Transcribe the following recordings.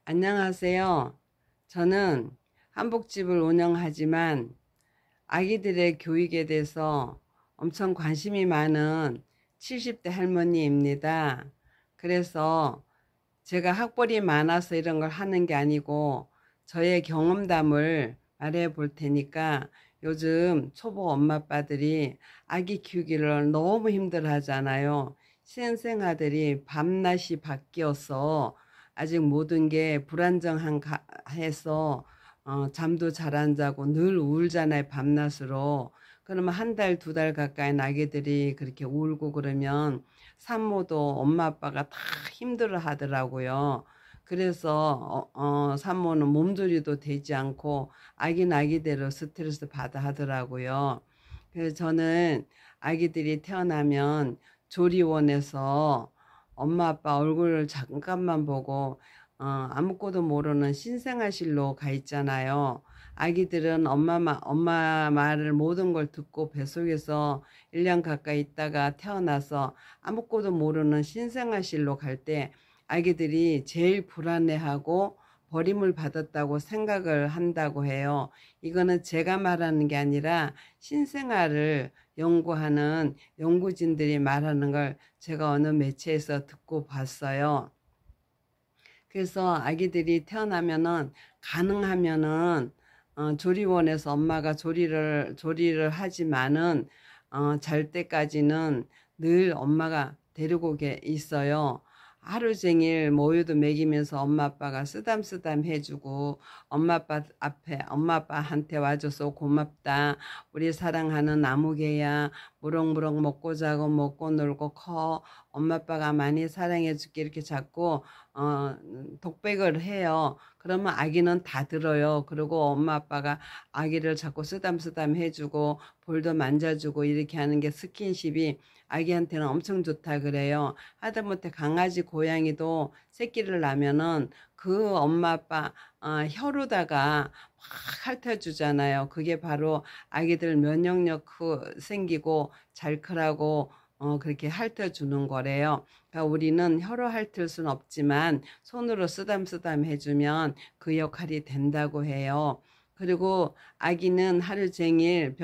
안녕하세요. 저는 한복집을 운영하지만 아기들의 교육에 대해서 엄청 관심이 많은 70대 할머니입니다. 그래서 제가 학벌이 많아서 이런 걸 하는 게 아니고 저의 경험담을 말해 볼 테니까, 요즘 초보 엄마 아빠들이 아기 키우기를 너무 힘들어 하잖아요. 신생아들이 밤낮이 바뀌어서 아직 모든 게 불안정한 해서 잠도 잘 안 자고 늘 울잖아요, 밤낮으로. 그러면 한 달, 두 달 가까이 아기들이 그렇게 울고 그러면 산모도 엄마 아빠가 다 힘들어 하더라고요. 그래서 산모는 몸조리도 되지 않고 아기는 아기대로 스트레스 받아 하더라고요. 그래서 저는 아기들이 태어나면 조리원에서 엄마 아빠 얼굴을 잠깐만 보고 아무것도 모르는 신생아실로 가 있잖아요. 아기들은 엄마 말을 모든 걸 듣고 뱃속에서 1년 가까이 있다가 태어나서 아무것도 모르는 신생아실로 갈 때 아기들이 제일 불안해하고 버림을 받았다고 생각을 한다고 해요. 이거는 제가 말하는 게 아니라 신생아를 연구하는 연구진들이 말하는 걸 제가 어느 매체에서 듣고 봤어요. 그래서 아기들이 태어나면은 가능하면은 조리원에서 엄마가 조리를 하지만은 잘 때까지는 늘 엄마가 데리고 있어요. 하루 종일 모유도 먹이면서 엄마 아빠가 쓰담쓰담 해주고, 엄마 아빠한테 와줘서 고맙다, 우리 사랑하는 나무개야, 무럭무럭 먹고 자고 먹고 놀고 커, 엄마 아빠가 많이 사랑해 줄게, 이렇게 자꾸 독백을 해요. 그러면 아기는 다 들어요. 그리고 엄마 아빠가 아기를 자꾸 쓰담쓰담 해주고 볼도 만져주고 이렇게 하는 게 스킨십이 아기한테는 엄청 좋다 그래요. 하다못해 강아지 고양이도 새끼를 낳으면은 그 엄마 아빠 혀로다가 막 핥아주잖아요. 그게 바로 아기들 면역력 생기고 잘 크라고 그렇게 핥아주는 거래요. 그러니까 우리는 혀로 핥을 수는 없지만 손으로 쓰담쓰담 해주면 그 역할이 된다고 해요. 그리고 아기는 하루 종일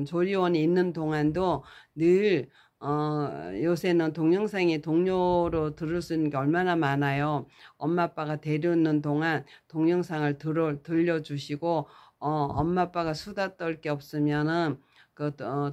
조리원에 있는 동안도 늘 요새는 동영상이 동료로 들을 수 있는 게 얼마나 많아요. 엄마 아빠가 데려오는 동안 동영상을 들려주시고, 엄마 아빠가 수다 떨 게 없으면은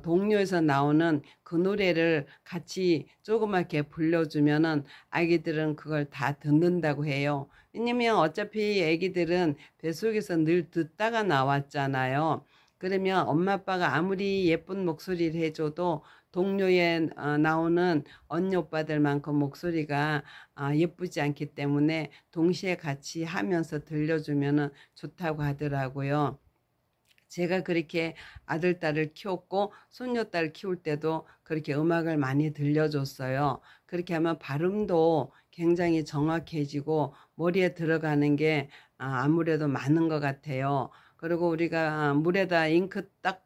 동료에서 나오는 그 노래를 같이 조그맣게 불러주면은 아기들은 그걸 다 듣는다고 해요. 왜냐면 어차피 아기들은 뱃속에서 늘 듣다가 나왔잖아요. 그러면 엄마 아빠가 아무리 예쁜 목소리를 해줘도 동료에 나오는 언니 오빠들만큼 목소리가 예쁘지 않기 때문에 동시에 같이 하면서 들려주면은 좋다고 하더라고요. 제가 그렇게 아들, 딸을 키웠고 손녀딸 키울 때도 그렇게 음악을 많이 들려줬어요. 그렇게 하면 발음도 굉장히 정확해지고 머리에 들어가는 게 아무래도 많은 것 같아요. 그리고 우리가 물에다 잉크 딱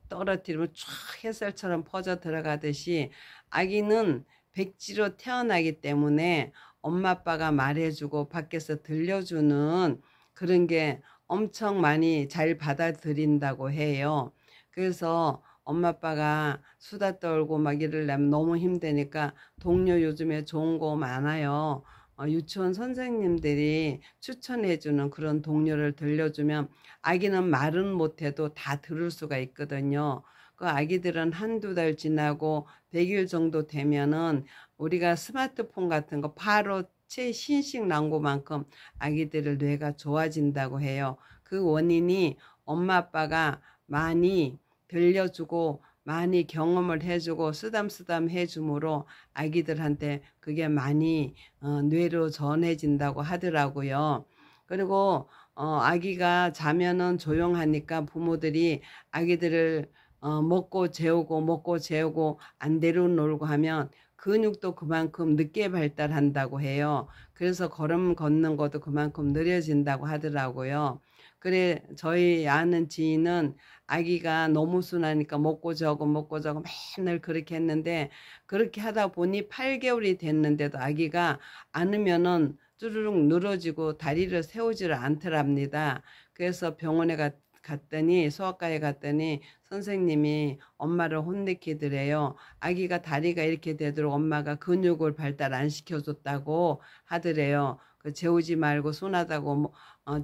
떨어뜨리면 쫙 햇살처럼 퍼져 들어가듯이 아기는 백지로 태어나기 때문에 엄마 아빠가 말해주고 밖에서 들려주는 그런 게 엄청 많이 잘 받아들인다고 해요. 그래서 엄마 아빠가 수다 떨고 막 이러려면 너무 힘드니까 동료 요즘에 좋은 거 많아요. 유치원 선생님들이 추천해주는 그런 동료를 들려주면 아기는 말은 못해도 다 들을 수가 있거든요. 그 아기들은 한두 달 지나고 100일 정도 되면은 우리가 스마트폰 같은 거 바로 최신식 나온 것만큼 아기들의 뇌가 좋아진다고 해요. 그 원인이 엄마 아빠가 많이 들려주고 많이 경험을 해주고 쓰담쓰담 해주므로 아기들한테 그게 많이 뇌로 전해진다고 하더라고요. 그리고 아기가 자면은 조용하니까 부모들이 아기들을 먹고 재우고 안 내려놓고 하면 근육도 그만큼 늦게 발달한다고 해요. 그래서 걸음 걷는 것도 그만큼 느려진다고 하더라고요. 그래, 저희 아는 지인은 아기가 너무 순하니까 먹고 자고 맨날 그렇게 했는데, 그렇게 하다 보니 8개월이 됐는데도 아기가 안으면은 쭈르륵 늘어지고 다리를 세우지를 않더랍니다. 그래서 병원에 갔더니 소아과에 갔더니 선생님이 엄마를 혼내키더래요. 아기가 다리가 이렇게 되도록 엄마가 근육을 발달 안 시켜줬다고 하더래요. 그 재우지 말고 순하다고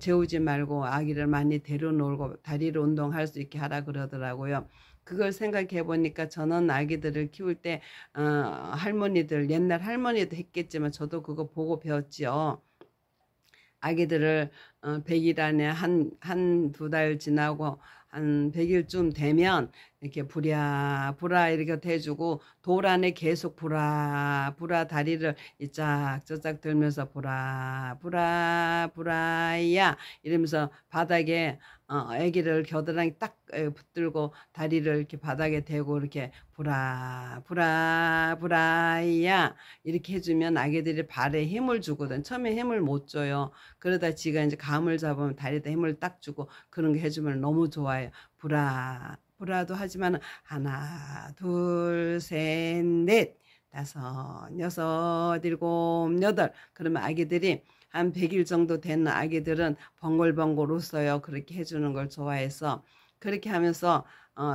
재우지 말고 아기를 많이 데려놀고 다리를 운동할 수 있게 하라 그러더라고요. 그걸 생각해 보니까 저는 아기들을 키울 때 할머니들 옛날 할머니도 했겠지만 저도 그거 보고 배웠지요. 아기들을 100일 안에 한 두 달 지나고 한 100일쯤 되면 이렇게 부랴부랴 이렇게 해주고 돌 안에 계속 부랴부랴 다리를 이짝저짝 들면서 부랴부랴야 이러면서 바닥에 아기를 겨드랑이 딱 붙들고 다리를 이렇게 바닥에 대고 이렇게 부랴야 이렇게 해주면 아기들이 발에 힘을 주거든. 처음에 힘을 못 줘요. 그러다 지가 이제 감을 잡으면 다리에다 힘을 딱 주고 그런 거 해주면 너무 좋아요. 부라도 하지만 하나, 둘, 셋, 넷, 다섯, 여섯, 일곱, 여덟. 그러면 아기들이 한 100일 정도 된 아기들은 벙글벙글 웃어요. 그렇게 해주는 걸 좋아해서 그렇게 하면서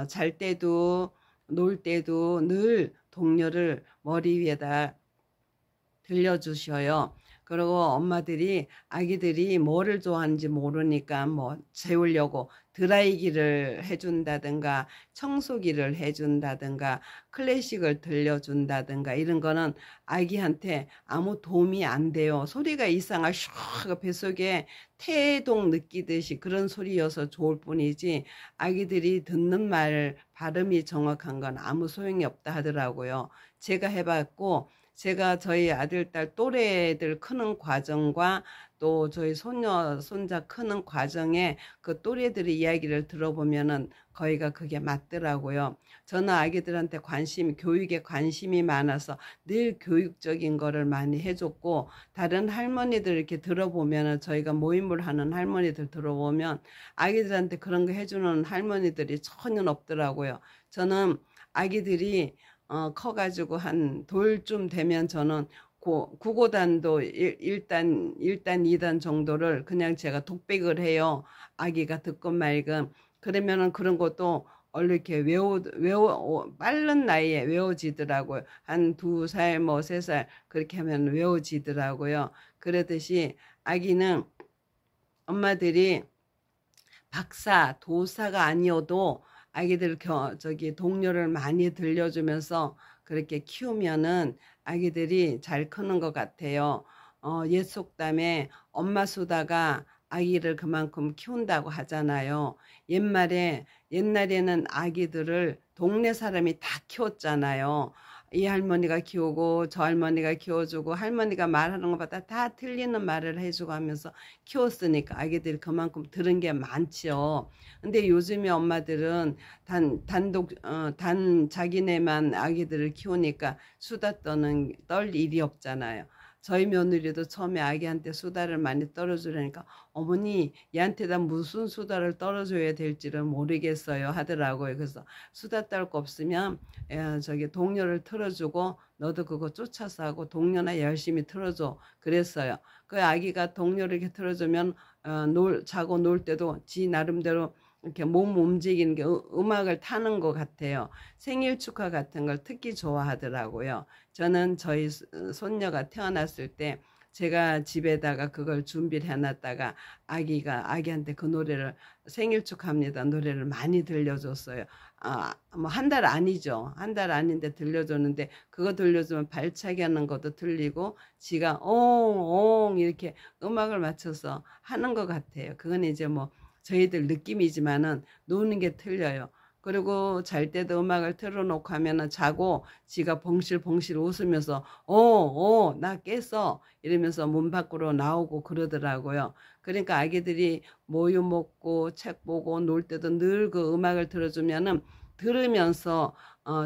잘 때도 놀 때도 늘 동료를 머리 위에다 들려주셔요. 그리고 엄마들이 아기들이 뭐를 좋아하는지 모르니까 뭐 재우려고 드라이기를 해준다든가 청소기를 해준다든가 클래식을 들려준다든가 이런 거는 아기한테 아무 도움이 안 돼요. 소리가 이상하 슉 뱃속에 태동 느끼듯이 그런 소리여서 좋을 뿐이지 아기들이 듣는 말 발음이 정확한 건 아무 소용이 없다 하더라고요. 제가 해봤고 제가 저희 아들, 딸 또래들 크는 과정과 또 저희 손녀, 손자 크는 과정에 그 또래들의 이야기를 들어보면은 거의가 그게 맞더라고요. 저는 아기들한테 교육에 관심이 많아서 늘 교육적인 거를 많이 해줬고, 다른 할머니들 이렇게 들어보면은 저희가 모임을 하는 할머니들 들어보면 아기들한테 그런 거 해주는 할머니들이 전혀 없더라고요. 저는 아기들이 커가지고 한 돌쯤 되면 저는 구고단도 1단, 2단 정도를 그냥 제가 독백을 해요. 아기가 듣건 말건. 그러면은 그런 것도 얼른 이렇게 빠른 나이에 외워지더라고요. 한 2살, 뭐 3살 그렇게 하면 외워지더라고요. 그러듯이 아기는 엄마들이 박사, 도사가 아니어도 아기들 동료를 많이 들려주면서 그렇게 키우면은 아기들이 잘 크는 것 같아요. 옛 속담에 엄마 수다가 아기를 그만큼 키운다고 하잖아요. 옛날에는 아기들을 동네 사람이 다 키웠잖아요. 이 할머니가 키우고 저 할머니가 키워주고 할머니가 말하는 것보다 다 틀리는 말을 해주고 하면서 키웠으니까 아기들이 그만큼 들은 게 많지요. 근데 요즘에 엄마들은 단 자기네만 아기들을 키우니까 수다 떨 일이 없잖아요. 저희 며느리도 처음에 아기한테 수다를 많이 떨어주려니까 어머니 얘한테다 무슨 수다를 떨어줘야 될지를 모르겠어요 하더라고요. 그래서 수다 떨 거 없으면 동료를 틀어주고 너도 그거 쫓아서 하고 동료나 열심히 틀어줘 그랬어요. 그 아기가 동료를 이렇게 틀어주면 자고 놀 때도 지 나름대로 이렇게 몸 움직이는 게 음악을 타는 것 같아요. 생일 축하 같은 걸 특히 좋아하더라고요. 저는 저희 손녀가 태어났을 때 제가 집에다가 그걸 준비를 해놨다가 아기한테 그 노래를 생일 축하합니다 노래를 많이 들려줬어요. 뭐 한 달 아니죠. 한 달 아닌데 들려줬는데 그거 들려주면 발차기 하는 것도 들리고 지가 옹옹 이렇게 음악을 맞춰서 하는 것 같아요. 그건 이제 뭐 저희들 느낌이지만은 노는 게 틀려요. 그리고 잘 때도 음악을 틀어놓고 하면은 자고 지가 봉실봉실 웃으면서 나 깼어 이러면서 문 밖으로 나오고 그러더라고요. 그러니까 아기들이 모유 먹고 책 보고 놀 때도 늘 그 음악을 들어주면은 들으면서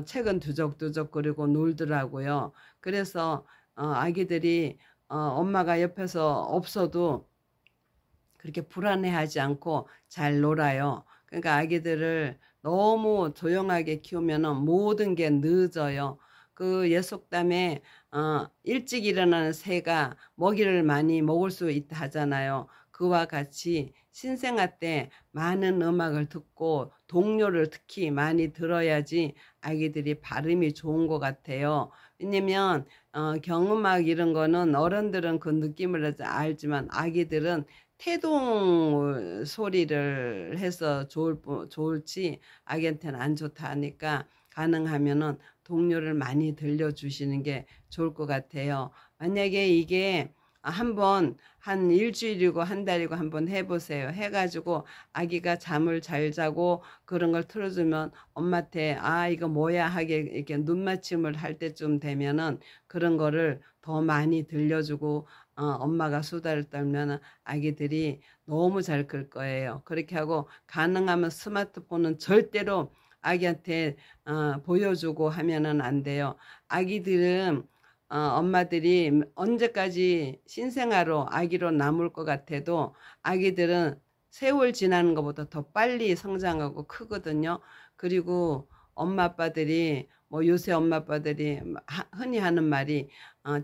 책은 두적두적 거리고 놀더라고요. 그래서 아기들이 엄마가 옆에서 없어도 그렇게 불안해하지 않고 잘 놀아요. 그러니까 아기들을 너무 조용하게 키우면 모든 게 늦어요. 그 예속담에 일찍 일어나는 새가 먹이를 많이 먹을 수 있다 하잖아요. 그와 같이 신생아 때 많은 음악을 듣고 동요를 특히 많이 들어야지 아기들이 발음이 좋은 것 같아요. 왜냐면 경음악 이런 거는 어른들은 그 느낌을 알지만 아기들은 태동 소리를 해서 좋을지 아기한테는 안 좋다 하니까 가능하면은 동요를 많이 들려주시는 게 좋을 것 같아요. 만약에 이게 한번 한 일주일이고 한 달이고 한번 해보세요. 해가지고 아기가 잠을 잘 자고 그런 걸 틀어주면 엄마한테 이거 뭐야 하게 이렇게 눈맞춤을 할 때쯤 되면은 그런 거를 더 많이 들려주고 엄마가 수다를 떨면 아기들이 너무 잘 클 거예요. 그렇게 하고 가능하면 스마트폰은 절대로 아기한테 보여주고 하면은 안 돼요. 아기들은 엄마들이 언제까지 신생아로 아기로 남을 것 같아도 아기들은 세월 지나는 것보다 더 빨리 성장하고 크거든요. 그리고 엄마 아빠들이 뭐 요새 엄마 아빠들이 흔히 하는 말이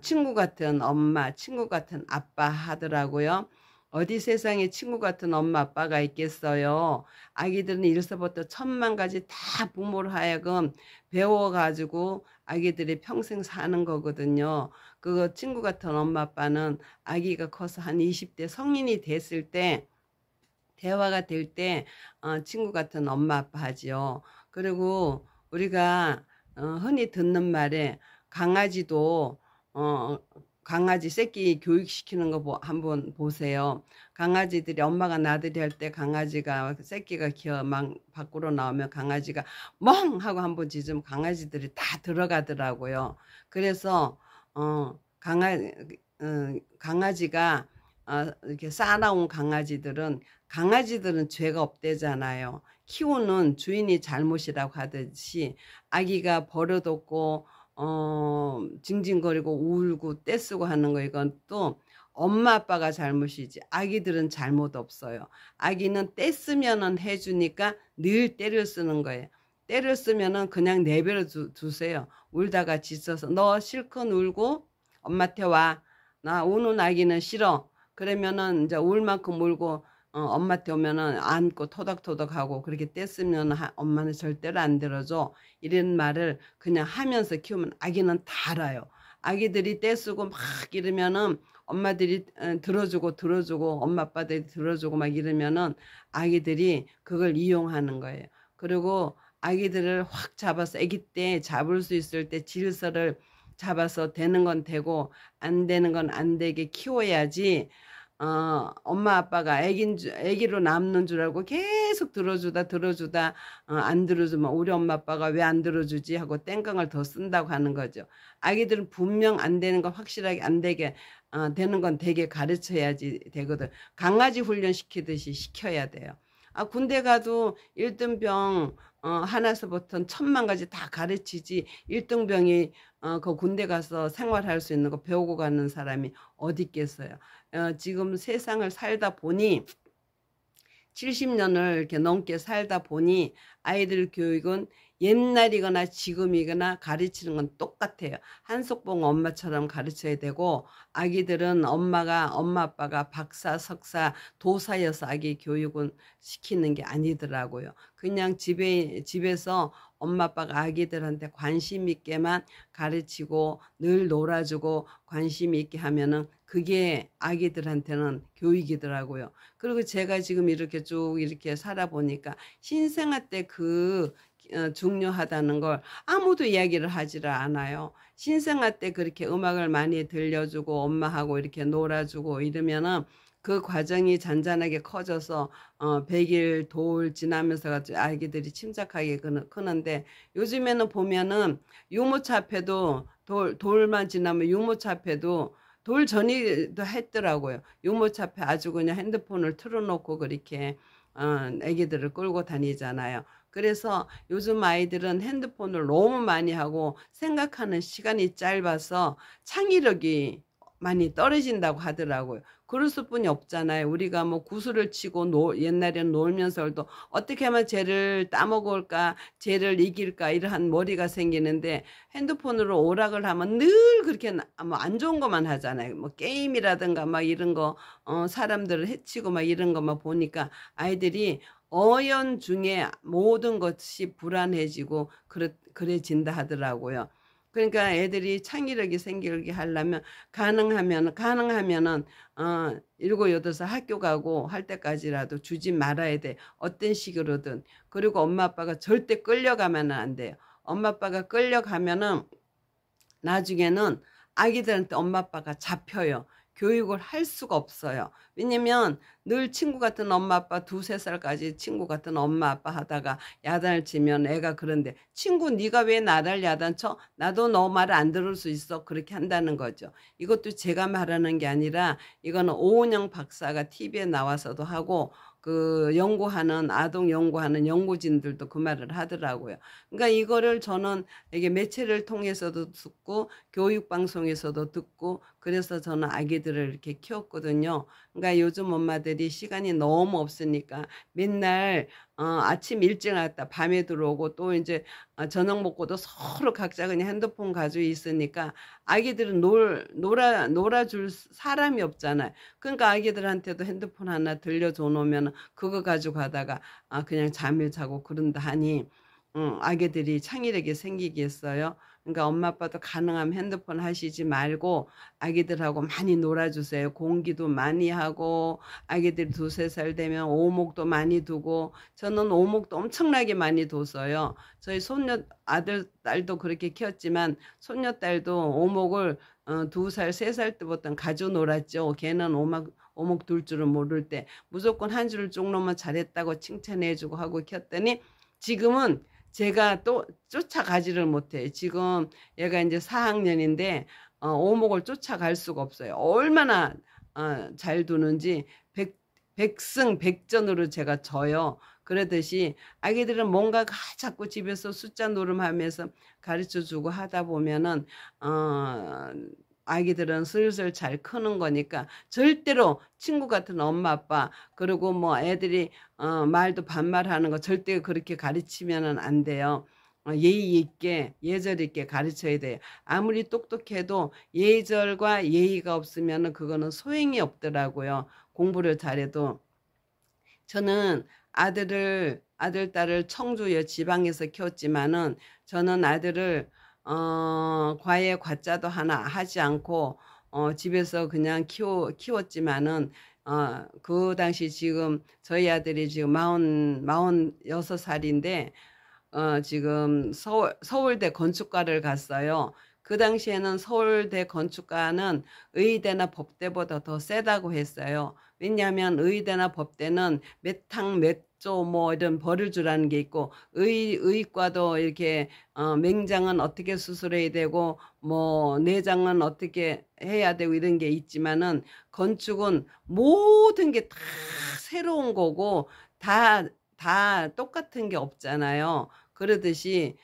친구 같은 엄마, 친구 같은 아빠 하더라고요. 어디 세상에 친구 같은 엄마 아빠가 있겠어요. 아기들은 일서부터 천만 가지 다 부모로 하여금 배워가지고 아기들이 평생 사는 거거든요. 그거 친구 같은 엄마 아빠는 아기가 커서 한 20대 성인이 됐을 때 대화가 될 때 친구 같은 엄마 아빠 하지요. 그리고 우리가 흔히 듣는 말에 강아지도 강아지 새끼 교육시키는 거 한번 보세요. 강아지들이 엄마가 나들이 할 때 강아지가 새끼가 막 밖으로 나오면 강아지가 멍 하고 한번 짖으면 강아지들이 다 들어가더라고요. 그래서 강아지가 이렇게 쌓아나온 강아지들은 죄가 없대잖아요. 키우는 주인이 잘못이라고 하듯이 아기가 버릇없고 징징거리고 울고 떼쓰고 하는 거 이건 또 엄마 아빠가 잘못이지 아기들은 잘못 없어요. 아기는 떼쓰면은 해주니까 늘 떼를 쓰는 거예요. 떼를 쓰면은 그냥 내버려 두세요. 울다가 지쳐서 너 실컷 울고 엄마한테 와. 나 우는 아기는 싫어. 그러면은 이제 울 만큼 울고 엄마한테 오면은 안고 토닥토닥하고 그렇게 떼쓰면 엄마는 절대로 안 들어줘. 이런 말을 그냥 하면서 키우면 아기는 다 알아요. 아기들이 떼쓰고 막 이러면은 엄마들이 들어주고 엄마 아빠들이 들어주고 막 이러면은 아기들이 그걸 이용하는 거예요. 그리고 아기들을 확 잡아서 아기 때 잡을 수 있을 때 질서를 잡아서 되는 건 되고 안 되는 건 안 되게 키워야지. 엄마 아빠가 아기로 남는 줄 알고 계속 들어주다 안 들어주면 우리 엄마 아빠가 왜 안 들어주지 하고 땡깡을 더 쓴다고 하는 거죠. 아기들은 분명 안 되는 건 확실하게 안 되게 되는 건 되게 가르쳐야지 되거든. 강아지 훈련 시키듯이 시켜야 돼요. 군대 가도 1등병 하나서부터 천만 가지 다 가르치지 1등병이 그 군대 가서 생활할 수 있는 거 배우고 가는 사람이 어디 있겠어요. 지금 세상을 살다 보니 70년을 이렇게 넘게 살다 보니 아이들 교육은 옛날이거나 지금이거나 가르치는 건 똑같아요. 한석봉 엄마처럼 가르쳐야 되고 아기들은 엄마 아빠가 박사 석사 도사여서 아기 교육은 시키는 게 아니더라고요. 그냥 집에서 엄마 아빠가 아기들한테 관심 있게만 가르치고 늘 놀아주고 관심 있게 하면은 그게 아기들한테는 교육이더라고요. 그리고 제가 지금 이렇게 쭉 이렇게 살아보니까 신생아 때 중요하다는 걸 아무도 이야기를 하지를 않아요. 신생아 때 그렇게 음악을 많이 들려주고 엄마하고 이렇게 놀아주고 이러면은 그 과정이 잔잔하게 커져서 100일 돌 지나면서 아기들이 침착하게 크는데 요즘에는 보면은 유모차 앞에도 돌만 지나면 유모차 앞에도 돌 전이도 했더라고요. 유모차 앞에 아주 그냥 핸드폰을 틀어놓고 그렇게 애기들을 끌고 다니잖아요. 그래서 요즘 아이들은 핸드폰을 너무 많이 하고 생각하는 시간이 짧아서 창의력이 많이 떨어진다고 하더라고요. 그럴 수뿐이 없잖아요. 우리가 뭐 구슬을 치고 옛날에는 놀면서도 어떻게 하면 쟤를 따먹을까, 쟤를 이길까 이러한 머리가 생기는데 핸드폰으로 오락을 하면 늘 그렇게 뭐 안 좋은 것만 하잖아요. 뭐 게임이라든가 막 이런 거 사람들을 해치고 막 이런 것만 보니까 아이들이 어연 중에 모든 것이 불안해지고 그래진다 하더라고요. 그러니까 애들이 창의력이 생기게 하려면 가능하면은 7, 8살 학교 가고 할 때까지라도 주지 말아야 돼. 어떤 식으로든. 그리고 엄마 아빠가 절대 끌려가면 안 돼요. 엄마 아빠가 끌려가면은 나중에는 아기들한테 엄마 아빠가 잡혀요. 교육을 할 수가 없어요. 왜냐면 늘 친구 같은 엄마 아빠 2, 3살까지 친구 같은 엄마 아빠 하다가 야단을 치면 애가 그런데 친구 네가 왜 나를 야단쳐? 나도 너 말을 안 들을 수 있어. 그렇게 한다는 거죠. 이것도 제가 말하는 게 아니라 이거는 오은영 박사가 TV에 나와서도 하고 그 아동 연구하는 연구진들도 그 말을 하더라고요. 그러니까 이거를 저는 이게 매체를 통해서도 듣고 교육방송에서도 듣고 그래서 저는 아기들을 이렇게 키웠거든요. 그러니까 요즘 엄마들이 시간이 너무 없으니까 맨날 아침 일찍 나갔다 밤에 들어오고 또 이제 저녁 먹고도 서로 각자 그냥 핸드폰 가지고 있으니까 아기들은 놀아줄 사람이 없잖아요. 그러니까 아기들한테도 핸드폰 하나 들려줘 놓으면 그거 가지고 가다가 그냥 잠을 자고 그런다 하니 아기들이 창의력이 생기겠어요. 그러니까 엄마 아빠도 가능하면 핸드폰 하시지 말고 아기들하고 많이 놀아주세요. 공기도 많이 하고 아기들이 2, 3살 되면 오목도 많이 두고 저는 오목도 엄청나게 많이 뒀어요. 저희 딸도 그렇게 키웠지만 손녀딸도 오목을 2살, 3살 때부터 가지고 놀았죠. 걔는 오목 둘 줄은 모를 때 무조건 한 줄을 쭉 놓으면 잘했다고 칭찬해주고 하고 키웠더니 지금은 제가 또 쫓아가지를 못해요. 지금 얘가 이제 4학년인데 오목을 쫓아갈 수가 없어요. 얼마나 잘 두는지 백승백전으로 제가 져요. 그러듯이 아기들은 뭔가 자꾸 집에서 숫자 노름하면서 가르쳐주고 하다 보면은 아기들은 슬슬 잘 크는 거니까 절대로 친구 같은 엄마 아빠 그리고 뭐 애들이 말도 반말하는 거 절대 그렇게 가르치면은 안 돼요. 예의 있게 예절 있게 가르쳐야 돼요. 아무리 똑똑해도 예절과 예의가 없으면은 그거는 소용이 없더라고요. 공부를 잘해도. 저는 아들 딸을 청주 지방에서 키웠지만은 저는 아들을 과외 과자도 하나 하지 않고 집에서 그냥 키웠지만은 그 당시 지금 저희 아들이 지금 46살인데 지금 서울대 건축과를 갔어요. 그 당시에는 서울대 건축과는 의대나 법대보다 더 세다고 했어요. 왜냐하면 의대나 법대는 몇 탕 몇 조 뭐 이런 벌을 주라는 게 있고 의과도 이렇게 맹장은 어떻게 수술해야 되고 뭐 내장은 어떻게 해야 되고 이런 게 있지만은 건축은 모든 게 다 새로운 거고 다 똑같은 게 없잖아요. 그러듯이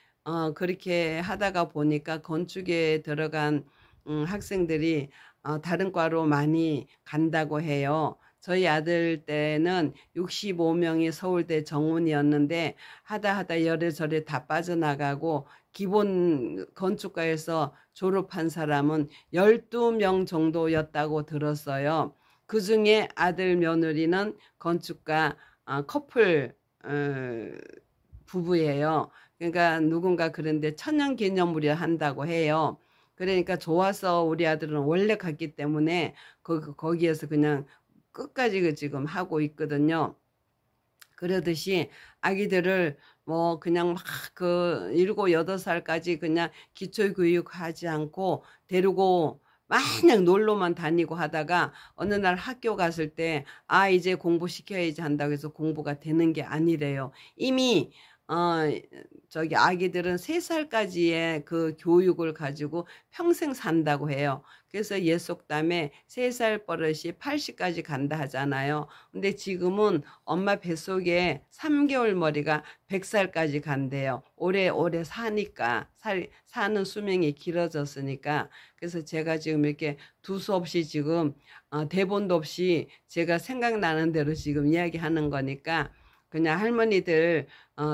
그렇게 하다가 보니까 건축에 들어간 학생들이 다른 과로 많이 간다고 해요. 저희 아들 때는 65명이 서울대 정원이었는데 하다 열애절에 다 빠져나가고 기본 건축과에서 졸업한 사람은 12명 정도였다고 들었어요. 그중에 아들 며느리는 건축과 커플 부부예요. 그러니까 누군가 그런데 천연기념물이 한다고 해요. 그러니까 좋아서 우리 아들은 원래 갔기 때문에 거기에서 그냥 끝까지 지금 하고 있거든요. 그러듯이 아기들을 뭐 그냥 막 7, 8살까지 그냥 기초교육 하지 않고 데리고 마냥 놀러만 다니고 하다가 어느 날 학교 갔을 때 이제 공부시켜야지 한다고 해서 공부가 되는 게 아니래요. 이미 어 저기 아기들은 3 살까지의 그 교육을 가지고 평생 산다고 해요. 그래서 옛속담에 3살 버릇이 80까지 간다 하잖아요. 근데 지금은 엄마 뱃속에 3 개월 머리가 100 살까지 간대요. 오래오래 사니까 사는 수명이 길어졌으니까. 그래서 제가 지금 이렇게 두서없이 지금 대본도 없이 제가 생각나는 대로 지금 이야기하는 거니까 그냥 할머니들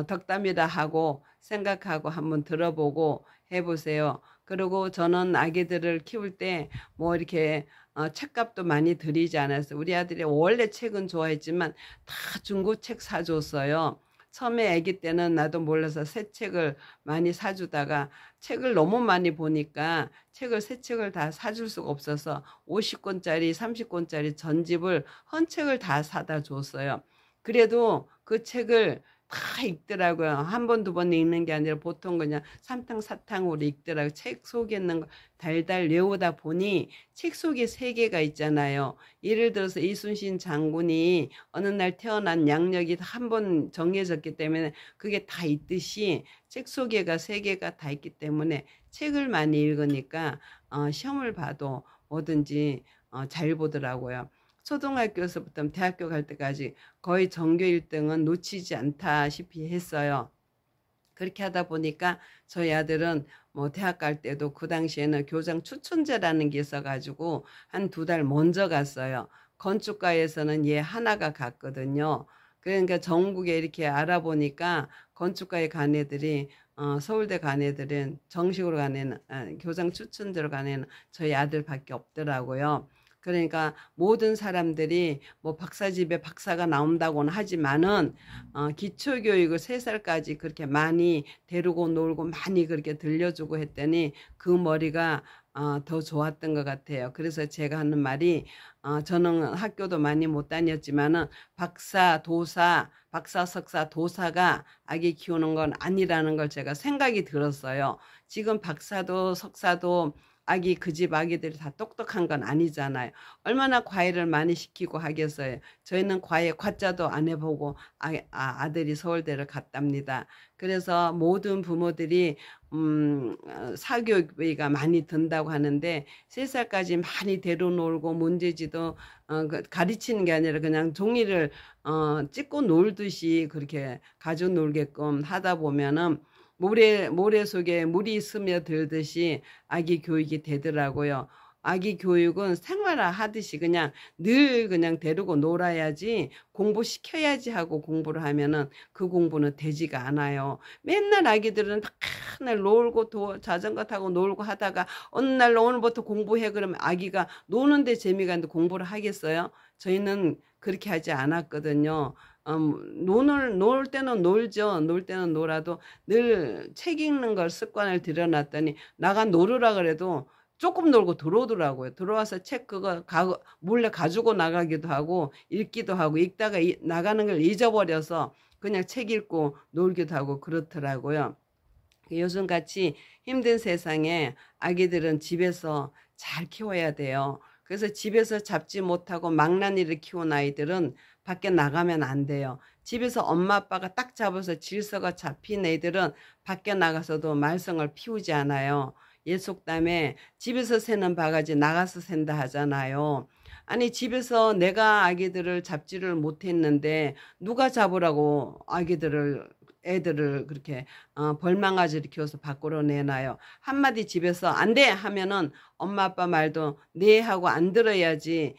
덕담이라 하고 생각하고 한번 들어보고 해 보세요. 그리고 저는 아기들을 키울 때 뭐 이렇게 책값도 많이 들이지 않았어요. 우리 아들이 원래 책은 좋아했지만 다 중고책 사 줬어요. 처음에 아기 때는 나도 몰라서 새 책을 많이 사 주다가 책을 너무 많이 보니까 새 책을 다 사줄 수가 없어서 50권짜리 30권짜리 전집을 헌 책을 다 사다 줬어요. 그래도 그 책을 다 읽더라고요. 한 번, 두 번 읽는 게 아니라 보통 그냥 삼탕사탕으로 읽더라고요. 책 속에 있는 거 달달 외우다 보니 책 속에 세계가 있잖아요. 예를 들어서 이순신 장군이 어느 날 태어난 양력이 한 번 정해졌기 때문에 그게 다 있듯이 책 속에가 세계가 다 있기 때문에 책을 많이 읽으니까 시험을 봐도 뭐든지 잘 보더라고요. 초등학교에서부터 대학교 갈 때까지 거의 전교 1등은 놓치지 않다시피 했어요. 그렇게 하다 보니까 저희 아들은 뭐 대학 갈 때도 그 당시에는 교장 추천제라는 게 있어가지고 한 2달 먼저 갔어요. 건축과에서는 얘 하나가 갔거든요. 그러니까 전국에 이렇게 알아보니까 건축과에 간 애들이 서울대 간 애들은 정식으로 간 애는 교장 추천제로 간 애는 저희 아들밖에 없더라고요. 그러니까 모든 사람들이 뭐 박사집에 박사가 나온다고는 하지만은 기초교육을 3 살까지 그렇게 많이 데리고 놀고 많이 그렇게 들려주고 했더니 그 머리가 더 좋았던 것 같아요. 그래서 제가 하는 말이 저는 학교도 많이 못 다녔지만은 박사, 도사, 박사, 석사, 도사가 아기 키우는 건 아니라는 걸 제가 생각이 들었어요. 지금 박사도 석사도 아기 그 집 아기들이 다 똑똑한 건 아니잖아요. 얼마나 과외를 많이 시키고 하겠어요. 저희는 과외 과자도 안 해보고 아들이 서울대를 갔답니다. 그래서 모든 부모들이 사교육비가 많이 든다고 하는데 3 살까지 많이 데려놀고 문제지도 가르치는 게 아니라 그냥 종이를 찍고 놀듯이 그렇게 가져 놀게끔 하다 보면은 모래 속에 물이 스며들듯이 아기 교육이 되더라고요. 아기 교육은 생활화 하듯이 그냥 늘 그냥 데리고 놀아야지 공부시켜야지 하고 공부를 하면은 그 공부는 되지가 않아요. 맨날 아기들은 맨날 놀고 자전거 타고 놀고 하다가 어느 날 오늘부터 공부해 그러면 아기가 노는데 재미가 있는데 공부를 하겠어요? 저희는 그렇게 하지 않았거든요. 놀 때는 놀죠. 놀 때는 놀아도 늘 책 읽는 걸 습관을 들여놨더니 나가 놀으라 그래도 조금 놀고 들어오더라고요. 들어와서 책 그거 몰래 가지고 나가기도 하고 읽기도 하고 읽다가 나가는 걸 잊어버려서 그냥 책 읽고 놀기도 하고 그렇더라고요. 요즘같이 힘든 세상에 아기들은 집에서 잘 키워야 돼요. 그래서 집에서 잡지 못하고 망나니를 키운 아이들은 밖에 나가면 안 돼요. 집에서 엄마 아빠가 딱 잡아서 질서가 잡힌 애들은 밖에 나가서도 말썽을 피우지 않아요. 옛 속담에 집에서 새는 바가지 나가서 샌다 하잖아요. 아니 집에서 내가 아기들을 잡지를 못했는데 누가 잡으라고 애들을 그렇게 벌망아지를 키워서 밖으로 내놔요. 한마디 집에서 안 돼 하면은 엄마 아빠 말도 네 하고 안 들어야지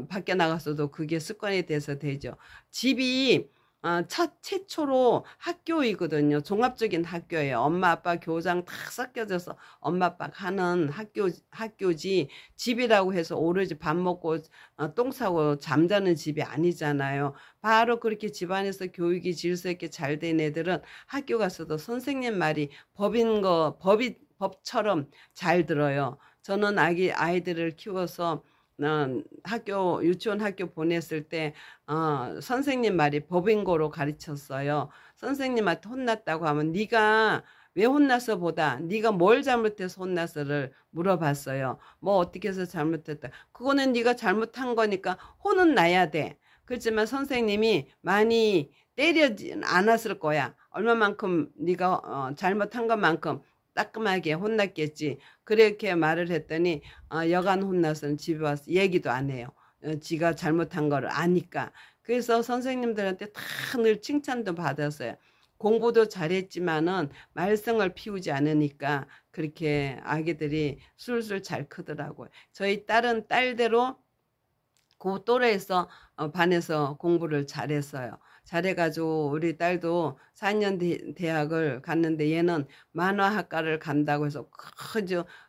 밖에 나가서도 그게 습관이 돼서 되죠. 집이 최초로 학교이거든요. 종합적인 학교예요. 엄마 아빠 교장 다 섞여져서 엄마 아빠가 하는 학교지 집이라고 해서 오로지 밥 먹고 똥 싸고 잠자는 집이 아니잖아요. 바로 그렇게 집안에서 교육이 질서 있게 잘 된 애들은 학교 가서도 선생님 말이 법처럼 잘 들어요. 저는 아이들을 키워서 유치원 학교 보냈을 때 선생님 말이 법인고로 가르쳤어요. 선생님한테 혼났다고 하면 네가 왜 혼났어 보다 네가 뭘 잘못해서 혼났어를 물어봤어요. 뭐 어떻게 해서 잘못했다. 그거는 네가 잘못한 거니까 혼은 나야 돼. 그렇지만 선생님이 많이 때리진 않았을 거야. 얼마만큼 네가 잘못한 것만큼 따끔하게 혼났겠지. 그렇게 말을 했더니 여간 혼나서는 집에 와서 얘기도 안 해요. 지가 잘못한 거를 아니까. 그래서 선생님들한테 다 늘 칭찬도 받았어요. 공부도 잘했지만은 말썽을 피우지 않으니까 그렇게 아기들이 술술 잘 크더라고요. 저희 딸은 딸대로 그 또래에서 반에서 공부를 잘했어요. 잘해가지고 우리 딸도 4년 대학을 갔는데 얘는 만화학과를 간다고 해서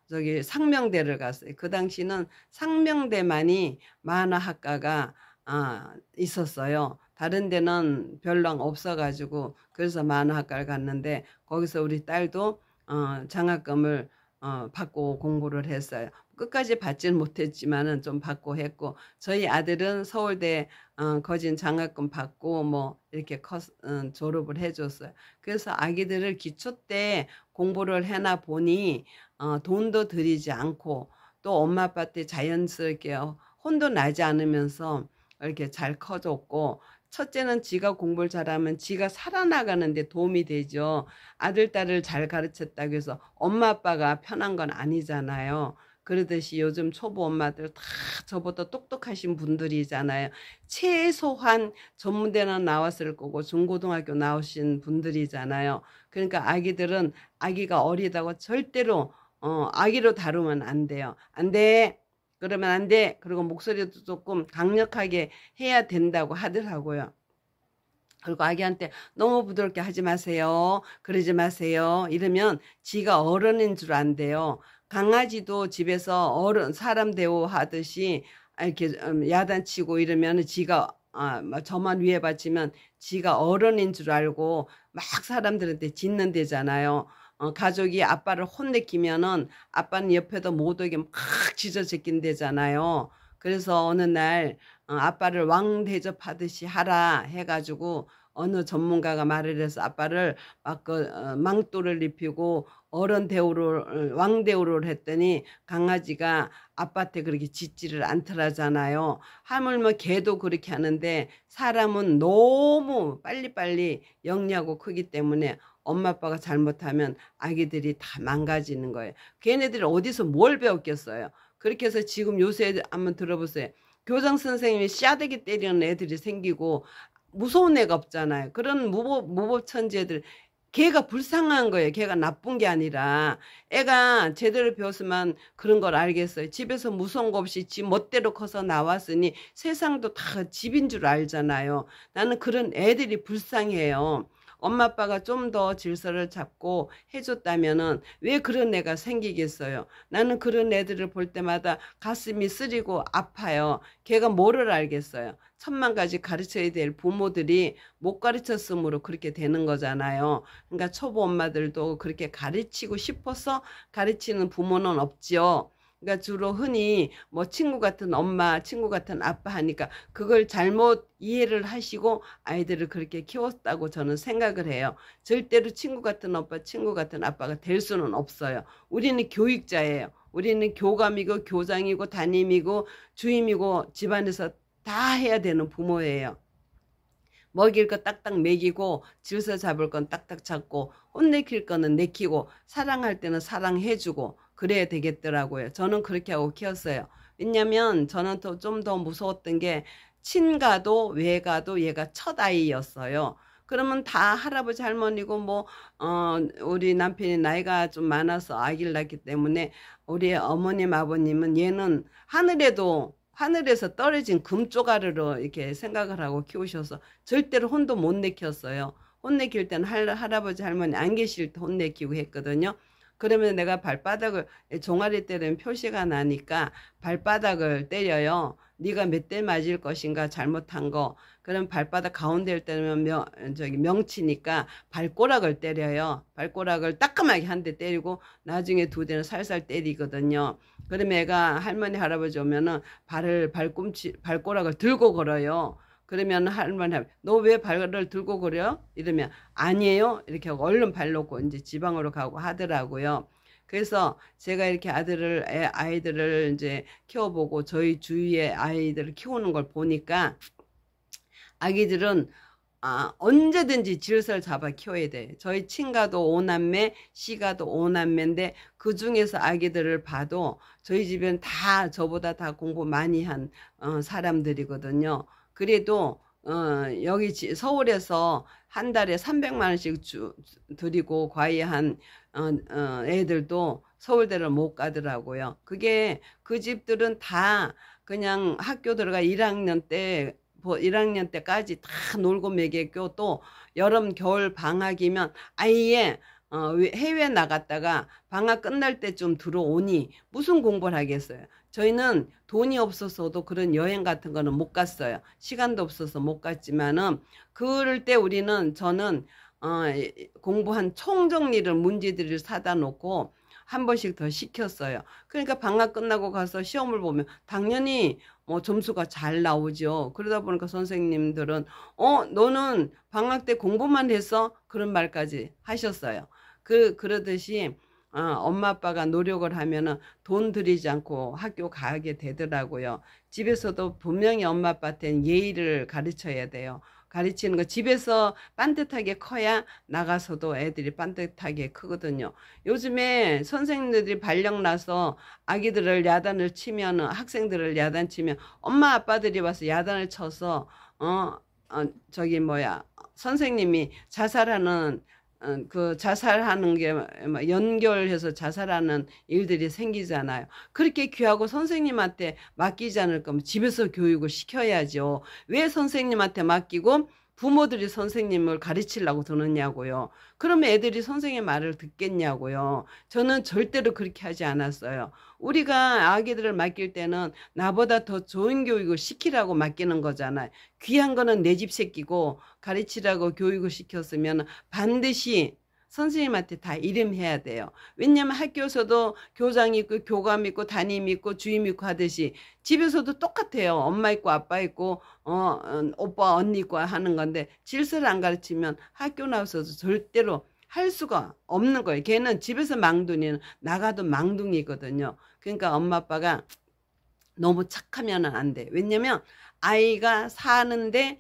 저기 상명대를 갔어요. 그 당시는 상명대만이 만화학과가 있었어요. 다른 데는 별로 없어가지고 그래서 만화학과를 갔는데 거기서 우리 딸도 장학금을 받고 공부를 했어요. 끝까지 받지는 못했지만은 좀 받고 했고, 저희 아들은 서울대 거진 장학금 받고 뭐 이렇게 졸업을 해줬어요. 그래서 아기들을 기초 때 공부를 해나 보니 돈도 들이지 않고 또 엄마 아빠한테 자연스럽게 혼도 나지 않으면서 이렇게 잘 커졌고, 첫째는 지가 공부를 잘하면 지가 살아나가는 데 도움이 되죠. 아들, 딸을 잘 가르쳤다고 해서 엄마 아빠가 편한 건 아니잖아요. 그러듯이 요즘 초보 엄마들 다 저보다 똑똑하신 분들이잖아요. 최소한 전문대는 나왔을 거고 중고등학교 나오신 분들이잖아요. 그러니까 아기들은 아기가 어리다고 절대로 아기로 다루면 안 돼요. 안 돼. 그러면 안 돼. 그리고 목소리도 조금 강력하게 해야 된다고 하더라고요. 그리고 아기한테 너무 부드럽게 하지 마세요. 그러지 마세요. 이러면 지가 어른인 줄 안돼요. 강아지도 집에서 사람 대우하듯이 이렇게 야단치고 이러면 지가 저만 위에 받치면 지가 어른인 줄 알고 막 사람들한테 짖는데잖아요. 가족이 아빠를 혼내키면은 아빠는 옆에도 못 오게 막 짖어 제낀대잖아요. 그래서 어느 날 아빠를 왕 대접하듯이 하라 해가지고 어느 전문가가 말을 해서 아빠를 막 망토를 입히고 어른 대우를 왕 대우를 했더니 강아지가 아빠한테 그렇게 짖지를 않더라잖아요. 하물며 개도 그렇게 하는데 사람은 너무 빨리빨리 영리하고 크기 때문에 엄마 아빠가 잘못하면 아기들이 다 망가지는 거예요. 걔네들이 어디서 뭘 배웠겠어요. 그렇게 해서 지금 요새 한번 들어보세요. 교장 선생님이 씨앗대기 때리는 애들이 생기고 무서운 애가 없잖아요. 그런 무법천지애들, 걔가 불쌍한 거예요. 걔가 나쁜 게 아니라 애가 제대로 배웠으면 그런 걸 알겠어요. 집에서 무서운 거 없이 지 멋대로 커서 나왔으니 세상도 다 집인 줄 알잖아요. 나는 그런 애들이 불쌍해요. 엄마 아빠가 좀 더 질서를 잡고 해줬다면은 왜 그런 애가 생기겠어요. 나는 그런 애들을 볼 때마다 가슴이 쓰리고 아파요. 걔가 뭐를 알겠어요. 천만 가지 가르쳐야 될 부모들이 못 가르쳤으므로 그렇게 되는 거잖아요. 그러니까 초보 엄마들도 그렇게 가르치고 싶어서 가르치는 부모는 없지요. 그러니까 주로 흔히 뭐 친구 같은 엄마, 친구 같은 아빠 하니까 그걸 잘못 이해를 하시고 아이들을 그렇게 키웠다고 저는 생각을 해요. 절대로 친구 같은 오빠, 친구 같은 아빠가 될 수는 없어요. 우리는 교육자예요. 우리는 교감이고 교장이고 담임이고 주임이고 집안에서 다 해야 되는 부모예요. 먹일 거 딱딱 먹이고 질서 잡을 건 딱딱 잡고 혼내킬 거는 내키고 사랑할 때는 사랑해주고 그래야 되겠더라고요. 저는 그렇게 하고 키웠어요. 왜냐면 저는 좀 더 무서웠던 게 친가도 외가도 얘가 첫 아이였어요. 그러면 다 할아버지 할머니고 뭐 우리 남편이 나이가 좀 많아서 아기를 낳기 때문에 우리 어머님 아버님은 얘는 하늘에서 떨어진 금조가루로 이렇게 생각을 하고 키우셔서 절대로 혼도 못 내켰어요. 혼 내킬 때는 할아버지 할머니 안 계실 때 혼 내키고 했거든요. 그러면 내가 발바닥을 종아리 때리면 표시가 나니까 발바닥을 때려요. 네가 몇 대 맞을 것인가 잘못한 거. 그럼 발바닥 가운데를 때리면 명치니까 발꼬락을 때려요. 발꼬락을 따끔하게 한 대 때리고 나중에 두 대는 살살 때리거든요. 그러면 애가 할머니 할아버지 오면은 발꼬락을 들고 걸어요. 그러면 할머니 너 왜 발을 들고 그래요? 이러면 아니에요. 이렇게 하고 얼른 발 놓고 이제 지방으로 가고 하더라고요. 그래서 제가 이렇게 아이들을 이제 키워보고 저희 주위의 아이들을 키우는 걸 보니까 아기들은 언제든지 질서를 잡아 키워야 돼. 저희 친가도 5남매, 시가도 5남매인데 그 중에서 아기들을 봐도 저희 집엔 다 저보다 다 공부 많이 한 사람들이거든요. 그래도 여기 서울에서 한 달에 300만 원씩 드리고 과외한 애들도 서울대를 못 가더라고요. 그게 그 집들은 다 그냥 학교 들어가 1학년 때까지 다 놀고 먹였고, 또 여름 겨울 방학이면 아예 해외 나갔다가 방학 끝날 때쯤 들어오니 무슨 공부를 하겠어요. 저희는 돈이 없어서도 그런 여행 같은 거는 못 갔어요. 시간도 없어서 못 갔지만은 그럴 때 저는 공부한 총정리를 문제들을 사다 놓고 한 번씩 더 시켰어요. 그러니까 방학 끝나고 가서 시험을 보면 당연히 뭐 점수가 잘 나오죠. 그러다 보니까 선생님들은 너는 방학 때 공부만 했어? 그런 말까지 하셨어요. 그러듯이 엄마 아빠가 노력을 하면은 돈 들이지 않고 학교 가게 되더라고요. 집에서도 분명히 엄마 아빠한테는 예의를 가르쳐야 돼요. 가르치는 거, 집에서 반듯하게 커야 나가서도 애들이 반듯하게 크거든요. 요즘에 선생님들이 발령 나서 아기들을 야단을 치면, 학생들을 야단치면 엄마 아빠들이 와서 야단을 쳐서 선생님이 자살하는, 그 자살하는 게 연결해서 자살하는 일들이 생기잖아요. 그렇게 귀하고 선생님한테 맡기지 않을 거면 집에서 교육을 시켜야죠. 왜 선생님한테 맡기고 부모들이 선생님을 가르치려고 드느냐고요. 그러면 애들이 선생님 말을 듣겠냐고요. 저는 절대로 그렇게 하지 않았어요. 우리가 아기들을 맡길 때는 나보다 더 좋은 교육을 시키라고 맡기는 거잖아요. 귀한 거는 내 집 새끼고 가르치라고 교육을 시켰으면 반드시 선생님한테 다 이름해야 돼요. 왜냐면 학교에서도 교장 있고 교감 있고 담임 있고 주임 있고 하듯이 집에서도 똑같아요. 엄마 있고 아빠 있고 오빠 언니 있고 하는 건데 질서를 안 가르치면 학교 나와서도 절대로 할 수가 없는 거예요. 걔는 집에서 망둥이는 나가도 망둥이거든요. 그러니까 엄마 아빠가 너무 착하면 안 돼. 왜냐면 아이가 사는데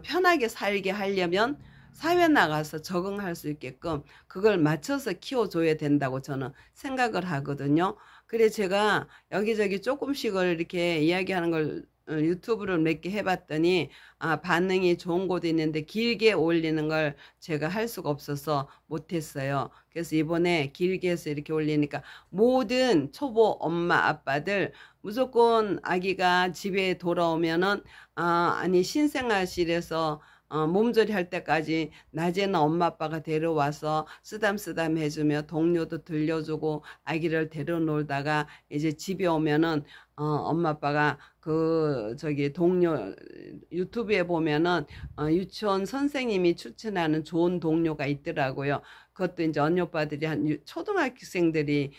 편하게 살게 하려면 사회 나가서 적응할 수 있게끔 그걸 맞춰서 키워줘야 된다고 저는 생각을 하거든요. 그래 제가 여기저기 조금씩을 이렇게 이야기하는 걸 유튜브를 몇 개 해봤더니 반응이 좋은 곳이 있는데 길게 올리는 걸 제가 할 수가 없어서 못했어요. 그래서 이번에 길게 해서 이렇게 올리니까 모든 초보 엄마 아빠들 무조건 아기가 집에 돌아오면은 아니 신생아실에서 몸조리 할 때까지 낮에는 엄마 아빠가 데려와서 쓰담쓰담 해주며 동료도 들려주고 아기를 데려 놀다가 이제 집에 오면은 엄마 아빠가 동료 유튜브에 보면은 유치원 선생님이 추천하는 좋은 동료가 있더라고요. 그것도 이제 언니 오빠들이 초등학생들이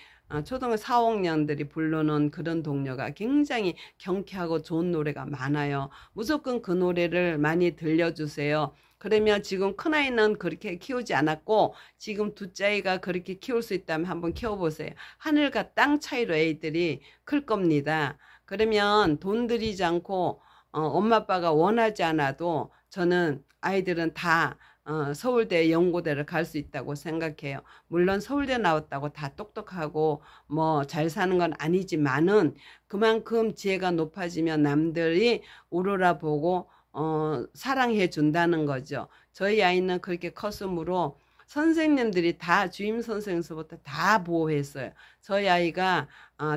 초등학교 4, 5학년들이 부르는 그런 동료가 굉장히 경쾌하고 좋은 노래가 많아요. 무조건 그 노래를 많이 들려주세요. 그러면 지금 큰아이는 그렇게 키우지 않았고 지금 둘째아이가 그렇게 키울 수 있다면 한번 키워보세요. 하늘과 땅 차이로 애들이 클 겁니다. 그러면 돈 들이지 않고 엄마 아빠가 원하지 않아도 저는 아이들은 다 서울대 연고대를 갈 수 있다고 생각해요. 물론 서울대 나왔다고 다 똑똑하고 뭐 잘 사는 건 아니지만은 그만큼 지혜가 높아지면 남들이 우러러 보고 사랑해 준다는 거죠. 저희 아이는 그렇게 컸으므로 선생님들이 다 주임 선생님서부터 다 보호했어요. 저희 아이가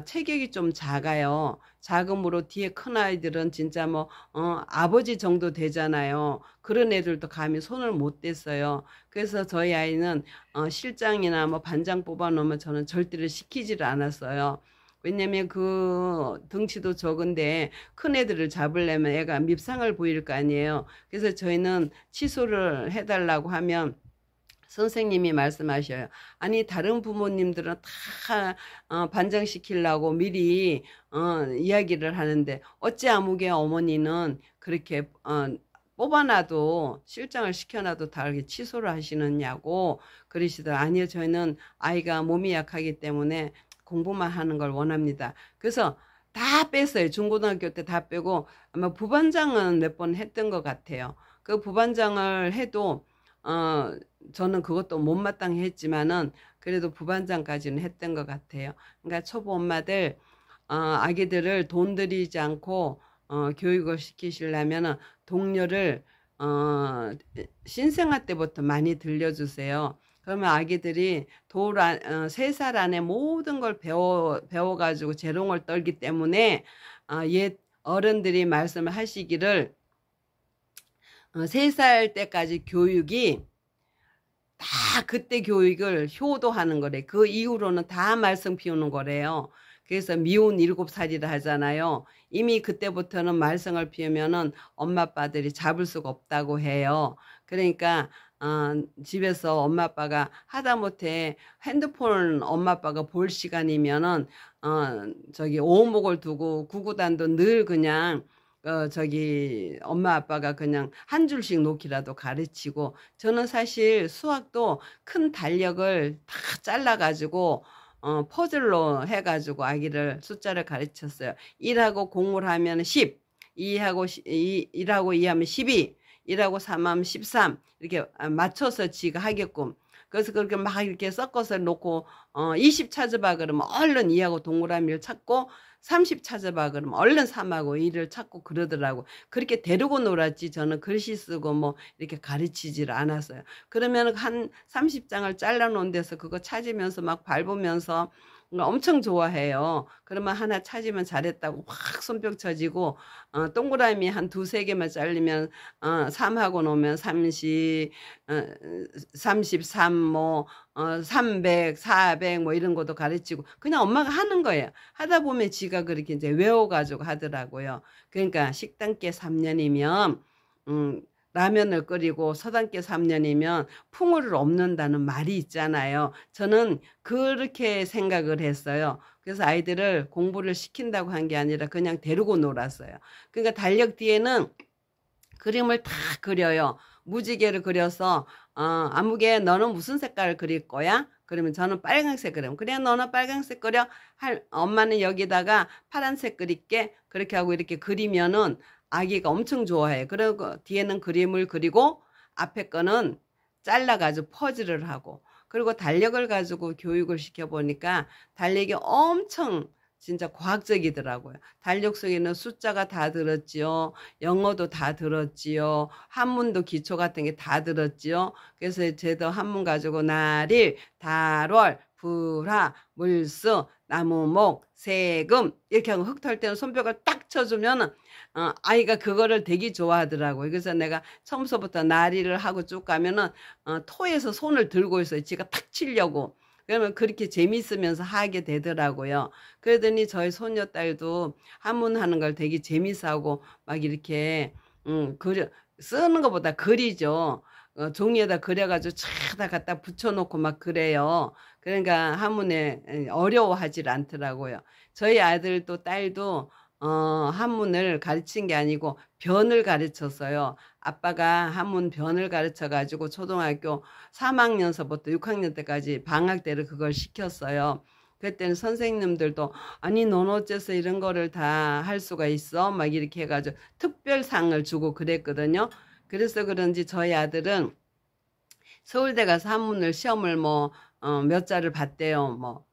체격이 좀 작아요. 작음으로 뒤에 큰 아이들은 진짜 뭐 아버지 정도 되잖아요. 그런 애들도 감히 손을 못 댔어요. 그래서 저희 아이는 실장이나 뭐 반장 뽑아 놓으면 저는 절대로 시키지를 않았어요. 왜냐면 그 덩치도 적은데 큰 애들을 잡으려면 애가 밉상을 보일 거 아니에요. 그래서 저희는 취소를 해달라고 하면 선생님이 말씀하셔요. 아니 다른 부모님들은 다 반장시키려고 미리 이야기를 하는데 어찌 아무개 어머니는 그렇게 뽑아놔도 실장을 시켜놔도 다 이렇게 취소를 하시느냐고 그러시더라고요. 아니요, 저희는 아이가 몸이 약하기 때문에 공부만 하는 걸 원합니다. 그래서 다 뺐어요. 중고등학교 때 다 빼고 아마 부반장은 몇 번 했던 것 같아요. 그 부반장을 해도 저는 그것도 못마땅히 했지만은 그래도 부반장까지는 했던 것 같아요. 그러니까 초보 엄마들 아기들을 돈 들이지 않고 교육을 시키시려면은 동료를 신생아 때부터 많이 들려주세요. 그러면 아기들이 3살 안에 모든 걸 배워가지고 재롱을 떨기 때문에 옛 어른들이 말씀을 하시기를 3살 때까지 교육이 다 그때 교육을 효도하는 거래. 그 이후로는 다 말썽 피우는 거래요. 그래서 미운 7살이라 하잖아요. 이미 그때부터는 말썽을 피우면은 엄마 아빠들이 잡을 수가 없다고 해요. 그러니까 집에서 엄마 아빠가 하다못해 핸드폰 엄마 아빠가 볼 시간이면은 저기 오목을 두고 구구단도 늘 그냥 엄마 아빠가 그냥 한 줄씩 놓기라도 가르치고, 저는 사실 수학도 큰 달력을 다 잘라가지고 퍼즐로 해가지고 아기를 숫자를 가르쳤어요. 1하고 0을 하면 10, 2하고 2하면 12, 1하고 3하면 13, 이렇게 맞춰서 지가 하게끔. 그래서 그렇게 막 이렇게 섞어서 놓고 20 찾아봐 그러면 얼른 2하고 동그라미를 찾고, 30 찾아봐 그러면 얼른 3하고 2를 찾고 그러더라고. 그렇게 데리고 놀았지 저는 글씨 쓰고 뭐 이렇게 가르치질 않았어요. 그러면 한 30장을 잘라 놓은 데서 그거 찾으면서 막 밟으면서 엄청 좋아해요. 그러면 하나 찾으면 잘했다고 확 손뼉 쳐지고, 동그라미 한 2-3개만 잘리면 3하고 놓으면 33, 뭐 300, 400 뭐 이런 것도 가르치고 그냥 엄마가 하는 거예요. 하다 보면 지가 그렇게 이제 외워가지고 하더라고요. 그러니까 식당께 3년이면 라면을 끓이고 서당께 3년이면 풍어를 엎는다는 말이 있잖아요. 저는 그렇게 생각을 했어요. 그래서 아이들을 공부를 시킨다고 한 게 아니라 그냥 데리고 놀았어요. 그러니까 달력 뒤에는 그림을 다 그려요. 무지개를 그려서 아무개 너는 무슨 색깔을 그릴 거야? 그러면 저는 빨간색 그려요. 그래 너는 빨간색 그려. 엄마는 여기다가 파란색 그릴게. 그렇게 하고 이렇게 그리면은 아기가 엄청 좋아해. 그리고 뒤에는 그림을 그리고 앞에 거는 잘라가지고 퍼즐을 하고, 그리고 달력을 가지고 교육을 시켜보니까 달력이 엄청 진짜 과학적이더라고요. 달력 속에는 숫자가 다 들었지요. 영어도 다 들었지요. 한문도 기초 같은 게 다 들었지요. 그래서 제도 한문 가지고 날일, 달월, 불화, 물수, 나무목, 세금 이렇게 하고 흙털 때는 손뼉을 딱 쳐주면은 아이가 그거를 되게 좋아하더라고요. 그래서 내가 처음서부터 날일을 하고 쭉 가면은 토에서 손을 들고 있어요. 지가 탁 치려고. 그러면 그렇게 재밌으면서 하게 되더라고요. 그러더니 저희 손녀딸도 한문하는 걸 되게 재밌어하고 막 이렇게 쓰는 것보다 그리죠. 종이에다 그려가지고 차다 갖다 붙여놓고 막 그래요. 그러니까 한문에 어려워하질 않더라고요. 저희 아들도 딸도 한문을 가르친 게 아니고 변을 가르쳤어요. 아빠가 한문 변을 가르쳐가지고 초등학교 3학년서부터 6학년 때까지 방학 때를 그걸 시켰어요. 그때는 선생님들도 아니 넌 어째서 이런 거를 다 할 수가 있어? 막 이렇게 해가지고 특별상을 주고 그랬거든요. 그래서 그런지 저희 아들은 서울대 가서 한문을 시험을 뭐 몇 자를 봤대요. 뭐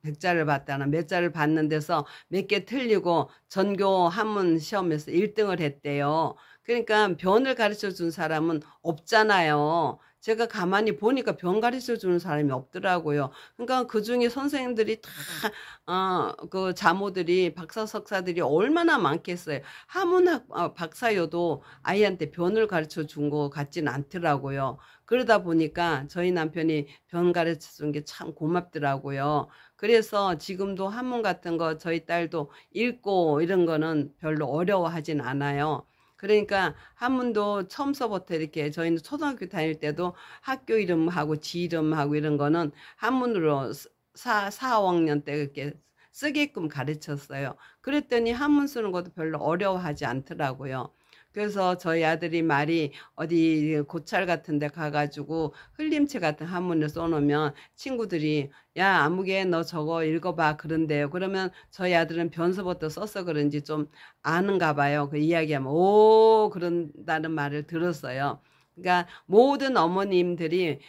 100자를 봤다나 몇 자를 봤는 데서 몇 개 틀리고 전교 한문 시험에서 1등을 했대요. 그러니까 변을 가르쳐 준 사람은 없잖아요. 제가 가만히 보니까 변 가르쳐 주는 사람이 없더라고요. 그러니까 그 중에 선생님들이 다, 그 자모들이, 박사, 석사들이 얼마나 많겠어요. 한문학 박사여도 아이한테 변을 가르쳐 준 것 같지는 않더라고요. 그러다 보니까 저희 남편이 변 가르쳐 준 게 참 고맙더라고요. 그래서 지금도 한문 같은 거 저희 딸도 읽고 이런 거는 별로 어려워하진 않아요. 그러니까 한문도 처음서부터 이렇게 저희는 초등학교 다닐 때도 학교 이름하고 지 이름하고 이런 거는 한문으로 4, 5학년 때 이렇게 쓰게끔 가르쳤어요. 그랬더니 한문 쓰는 것도 별로 어려워하지 않더라고요. 그래서 저희 아들이 말이 어디 고찰 같은 데 가가지고 흘림체 같은 한문을 써놓으면 친구들이 야 아무개 너 저거 읽어봐 그런대요. 그러면 저희 아들은 변서부터 써서 그런지 좀 아는가 봐요. 그 이야기하면 오 그런다는 말을 들었어요. 그러니까 모든 어머님들이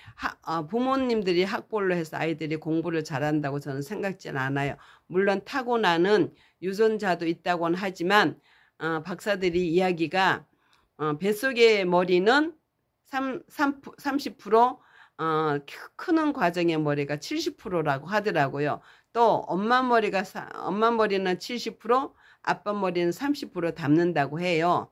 부모님들이 학벌로 해서 아이들이 공부를 잘한다고 저는 생각지는 않아요. 물론 타고나는 유전자도 있다고는 하지만 박사들이 이야기가 뱃속의 머리는 30% 크는 과정의 머리가 70%라고 하더라고요. 또 엄마 머리는 70%, 아빠 머리는 30% 담는다고 해요.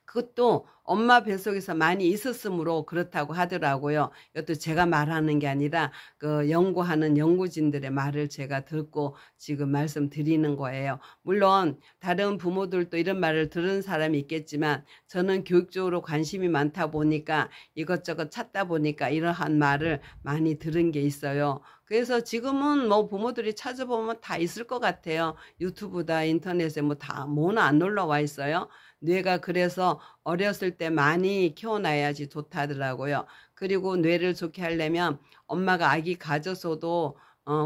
그것도 엄마 뱃속에서 많이 있었으므로 그렇다고 하더라고요. 이것도 제가 말하는 게 아니라 그 연구하는 연구진들의 말을 제가 듣고 지금 말씀드리는 거예요. 물론 다른 부모들도 이런 말을 들은 사람이 있겠지만 저는 교육적으로 관심이 많다 보니까 이것저것 찾다 보니까 이러한 말을 많이 들은 게 있어요. 그래서 지금은 뭐 부모들이 찾아보면 다 있을 것 같아요. 유튜브다 인터넷에 뭐 다 뭐나 안 올라와 있어요. 뇌가 그래서 어렸을 때 많이 키워놔야지 좋다더라고요. 그리고 뇌를 좋게 하려면 엄마가 아기 가져서도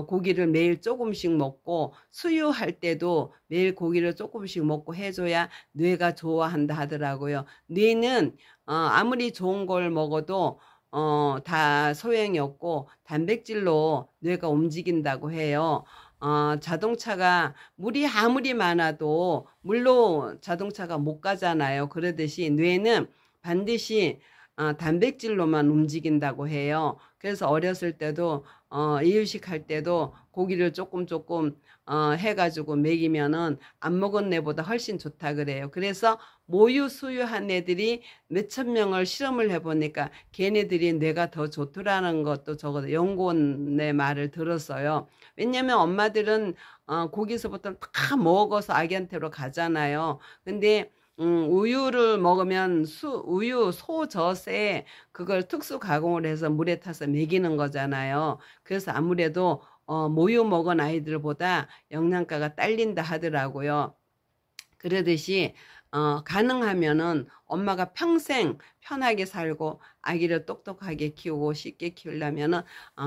고기를 매일 조금씩 먹고 수유할 때도 매일 고기를 조금씩 먹고 해줘야 뇌가 좋아한다 하더라고요. 뇌는 아무리 좋은 걸 먹어도 다 소용이 없고 단백질로 뇌가 움직인다고 해요. 자동차가 물이 아무리 많아도 물로 자동차가 못 가잖아요. 그러듯이 뇌는 반드시 단백질로만 움직인다고 해요. 그래서 어렸을 때도 이유식 할 때도 고기를 조금 해가지고 먹이면은 안 먹은 애보다 훨씬 좋다 그래요. 그래서 모유 수유한 애들이 몇천 명을 실험을 해보니까 걔네들이 뇌가 더 좋더라는 것도 적어도 연구원의 말을 들었어요. 왜냐면 엄마들은 고기서부터 다 먹어서 아기한테로 가잖아요. 근데 우유를 먹으면 우유 소젖에 그걸 특수 가공을 해서 물에 타서 먹이는 거잖아요. 그래서 아무래도 모유 먹은 아이들보다 영양가가 딸린다 하더라고요. 그러듯이 가능하면은 엄마가 평생 편하게 살고 아기를 똑똑하게 키우고 쉽게 키우려면은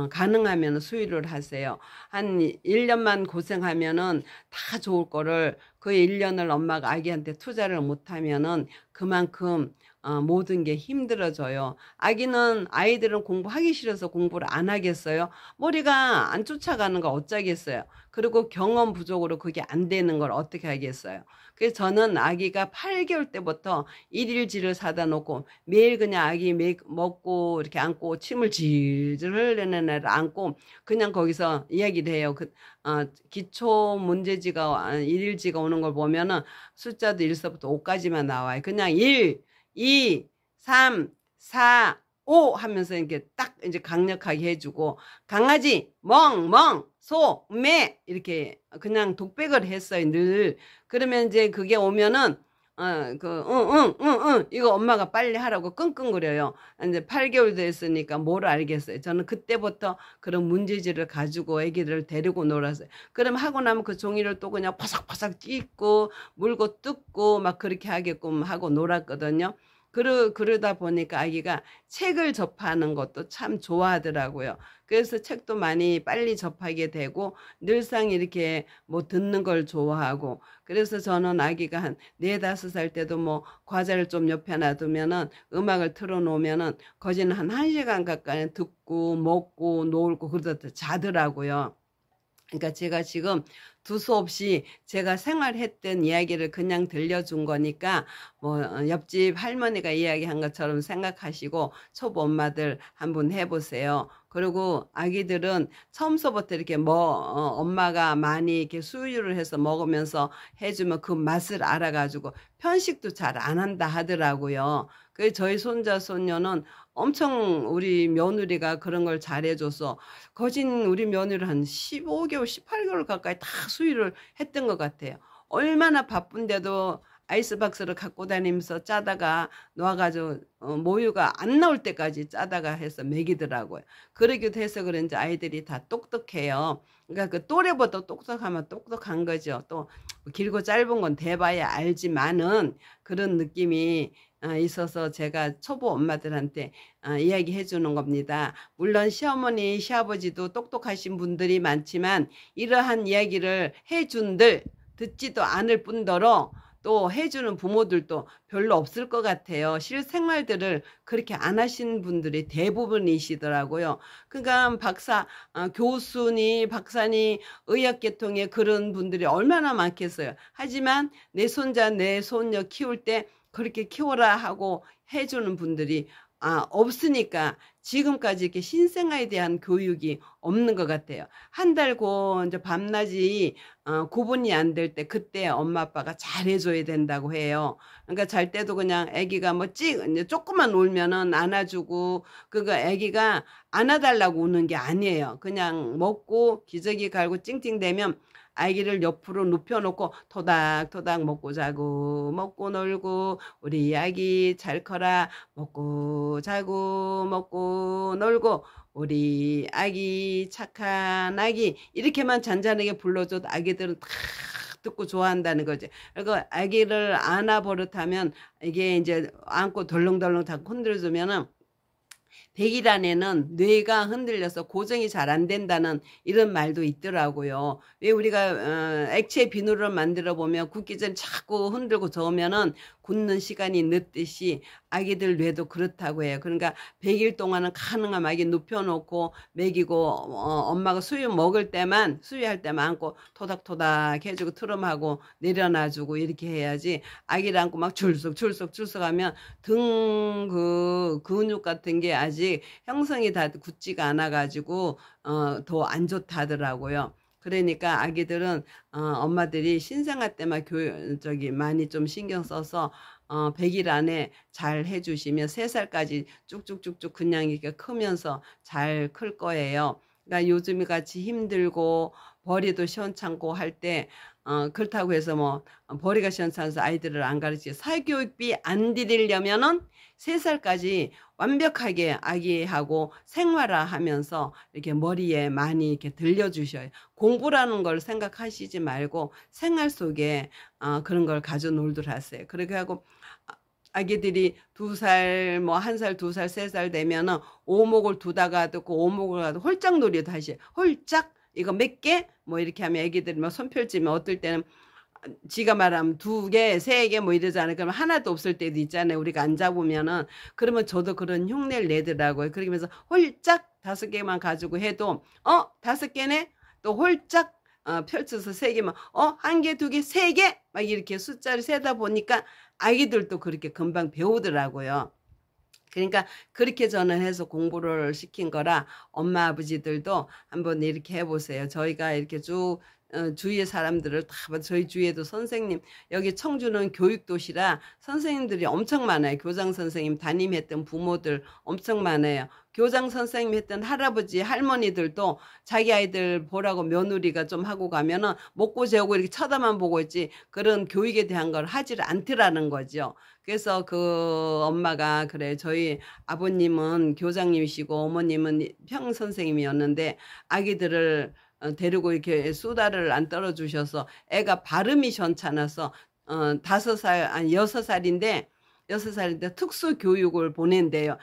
가능하면 수유를 하세요. 한 1년만 고생하면은 다 좋을 거를 그 1년을 엄마가 아기한테 투자를 못하면은 그만큼 모든 게 힘들어져요. 아이들은 공부하기 싫어서 공부를 안 하겠어요? 머리가 안 쫓아가는 거 어쩌겠어요? 그리고 경험 부족으로 그게 안 되는 걸 어떻게 하겠어요? 그래서 저는 아기가 8개월 때부터 일일지를 사다 놓고 매일 그냥 아기 먹고 이렇게 안고 침을 질질 흘리는 애를 안고 그냥 거기서 이야기를 해요. 기초 문제지가 일일지가 오는 걸 보면은 숫자도 1서부터 5까지만 나와요. 그냥 1, 2, 3, 4, 5 하면서 이렇게 딱 이제 강력하게 해주고 강아지, 멍, 소, 매 이렇게 그냥 독백을 했어요. 늘. 그러면 이제 그게 오면은 이거 엄마가 빨리 하라고 끙끙거려요. 이제 8개월 됐으니까 뭘 알겠어요. 저는 그때부터 그런 문제지를 가지고 아기를 데리고 놀았어요. 그럼 하고 나면 그 종이를 또 그냥 파삭파삭 찢고 물고 뜯고 막 그렇게 하게끔 하고 놀았거든요. 그러다 보니까 아기가 책을 접하는 것도 참 좋아하더라고요. 그래서 책도 많이 빨리 접하게 되고 늘상 이렇게 뭐 듣는 걸 좋아하고 그래서 저는 아기가 한 4, 5살 때도 뭐 과자를 좀 옆에 놔두면은 음악을 틀어놓으면은 거기는 한 1시간 가까이 듣고 먹고 놀고 그러다 자더라고요. 그러니까 제가 지금 두서 없이 제가 생활했던 이야기를 그냥 들려준 거니까 뭐 옆집 할머니가 이야기한 것처럼 생각하시고 초보 엄마들 한번 해보세요. 그리고 아기들은 처음서부터 이렇게 엄마가 많이 이렇게 수유를 해서 먹으면서 해주면 그 맛을 알아가지고 편식도 잘 안 한다 하더라고요. 그래서 저희 손자 손녀는 엄청 우리 며느리가 그런 걸 잘해줘서 거진 우리 며느리 한 15개월 18개월 가까이 다 수유를 했던 것 같아요. 얼마나 바쁜데도 아이스박스를 갖고 다니면서 짜다가 놓아가지고 모유가 안 나올 때까지 짜다가 해서 먹이더라고요. 그러기도 해서 그런지 아이들이 다 똑똑해요. 그러니까 그 또래보다 똑똑하면 똑똑한 거죠. 또 길고 짧은 건 대봐야 알지만은 그런 느낌이 있어서 제가 초보 엄마들한테 이야기해 주는 겁니다. 물론 시어머니, 시아버지도 똑똑하신 분들이 많지만 이러한 이야기를 해준들 듣지도 않을 뿐더러 또 해주는 부모들도 별로 없을 것 같아요. 실생활들을 그렇게 안 하신 분들이 대부분이시더라고요. 그러니까 교수니 박사니 의학계통에 그런 분들이 얼마나 많겠어요. 하지만 내 손자 내 손녀 키울 때 그렇게 키워라 하고 해주는 분들이 없으니까 지금까지 이렇게 신생아에 대한 교육이 없는 것 같아요. 한 달고 이제 밤낮이 구분이 안 될 때 그때 엄마 아빠가 잘해줘야 된다고 해요. 그러니까 잘 때도 그냥 아기가 이제 조금만 울면은 안아주고 그거 아기가 안아달라고 우는 게 아니에요. 그냥 먹고 기저귀 갈고 찡찡대면 아기를 옆으로 눕혀놓고 토닥토닥 먹고 자고 먹고 놀고 우리 아기 잘 커라 먹고 자고 먹고 놀고 우리 아기 착한 아기 이렇게만 잔잔하게 불러줘도 아기들은 다 듣고 좋아한다는 거지. 그리고 아기를 안아 버릇하면 이게 이제 안고 덜렁덜렁 다 흔들어주면은 100일 안에는 뇌가 흔들려서 고정이 잘 안 된다는 이런 말도 있더라고요. 왜 우리가 액체 비누를 만들어 보면 굳기 전에 자꾸 흔들고 저으면은 굳는 시간이 늦듯이 아기들 뇌도 그렇다고 해요. 그러니까 100일 동안은 가능하면 아기 눕혀놓고 먹이고 엄마가 수유할 때만 안고 토닥토닥 해주고 트름하고 내려놔주고 이렇게 해야지 아기를 안고 막 출석 하면 등 근육 같은 게 아직 형성이 다 굳지가 않아 가지고 더 안 좋다더라고요. 그러니까 아기들은 엄마들이 신생아 때만 많이 좀 신경 써서 100일 안에 잘 해주시면 3살까지 쭉쭉쭉쭉 그냥 이렇게 크면서 잘 클 거예요. 그러니까 요즘 같이 힘들고 벌이도 시원찮고 할 때 그렇다고 해서 벌이가 시원찮아서 아이들을 안 가르치고 사교육비 안 들이려면은 3살까지 완벽하게 아기하고 생활화하면서 이렇게 머리에 많이 이렇게 들려주셔요. 공부라는 걸 생각하시지 말고 생활 속에 그런 걸 가져 놀도록 하세요. 그렇게 하고 아기들이 2살, 1살, 2살, 3살 되면은 오목을 두다가 듣고 오목을 가도 홀짝 놀이도 하시 홀짝 이거 몇 개? 이렇게 하면 애기들이 손 펼치면 어떨 때는 지가 말하면 2개, 3개 이러잖아요. 그러면 하나도 없을 때도 있잖아요. 우리가 안 잡으면은. 그러면 저도 그런 흉내를 내더라고요. 그러면서 홀짝 5개만 가지고 해도 5개네? 또 홀짝 펼쳐서 3개만 1개, 2개, 3개 막 이렇게 숫자를 세다 보니까 아기들도 그렇게 금방 배우더라고요. 그러니까 그렇게 저는 해서 공부를 시킨 거라 엄마 아버지들도 한번 이렇게 해보세요. 저희가 이렇게 쭉 주위의 사람들을 다 저희 주위에도 선생님 여기 청주는 교육도시라 선생님들이 엄청 많아요. 교장 선생님 담임했던 부모들 엄청 많아요. 교장 선생님 했던 할아버지 할머니들도 자기 아이들 보라고 며느리가 좀 하고 가면은 먹고 재우고 이렇게 쳐다만 보고 있지 그런 교육에 대한 걸 하지를 않더라는 거죠. 그래서 그 엄마가 그래 저희 아버님은 교장님이시고 어머님은 평 선생님이었는데 아기들을 데리고 이렇게 수다를 안 떨어주셔서 애가 발음이 시원찮아서 6살인데 특수 교육을 보낸대요.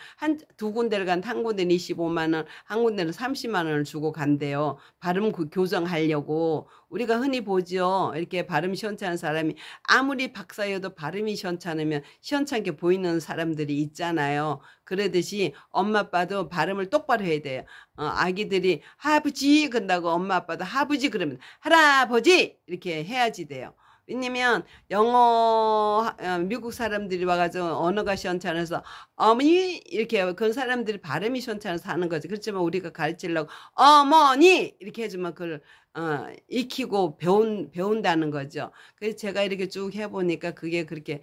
두 군데를 한 군데는 25만 원, 한 군데는 30만 원을 주고 간대요. 발음 교정하려고. 우리가 흔히 보죠. 이렇게 발음 시원찮은 사람이 아무리 박사여도 발음이 시원찮으면 시원찮게 보이는 사람들이 있잖아요. 그러듯이 엄마 아빠도 발음을 똑바로 해야 돼요. 아기들이 아버지 그런다고 엄마 아빠도 아버지 그러면 할아버지 이렇게 해야지 돼요. 왜냐면 미국 사람들이 와가지고 언어가 시원찮아서 어머니 이렇게 그런 사람들이 발음이 시원찮아서 하는 거지. 그렇지만 우리가 가르치려고 어머니 이렇게 해주면 그걸 익히고 배운다는 거죠. 그래서 제가 이렇게 쭉 해보니까 그게 그렇게